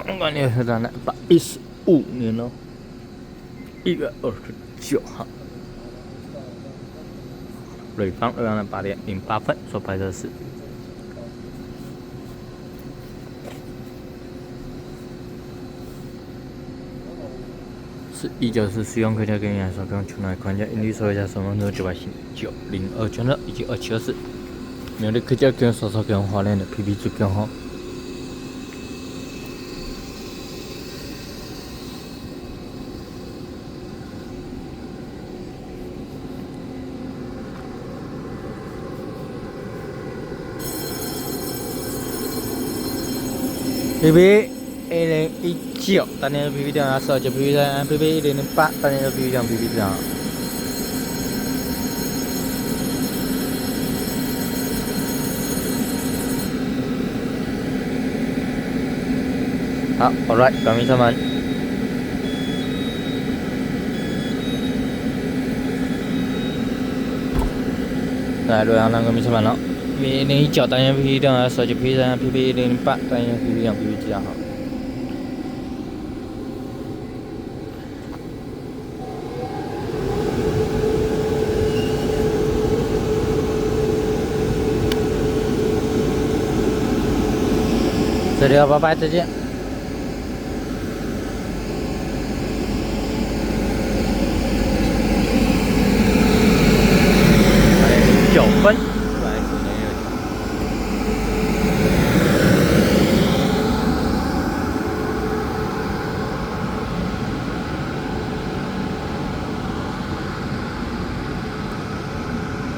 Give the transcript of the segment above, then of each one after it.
刚刚那是咱的115年了，1月29号，瑞芳208.08分所拍摄是。是19使用客家跟元素跟出来框架，印度说一下什么都902圈了以及274，没有的客家跟少少跟华联的 PP 最更好。PP 1019，当年的 PP 电脑设计 PP 3 PP 1008，当年的 PP 2 PP 3。好 ，Alright， 各位同学们，来洛阳那个同学们了。PP 1019，当年 PP 电脑设计 PP 3 PP 1008，当年 PP 2 PP 3好。这里了，拜拜，再见。9分，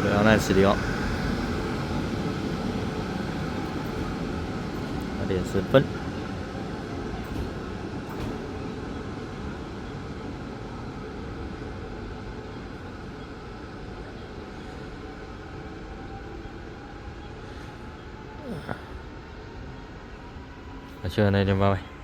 洛阳那是的2.10分。那就那点吧，拜拜。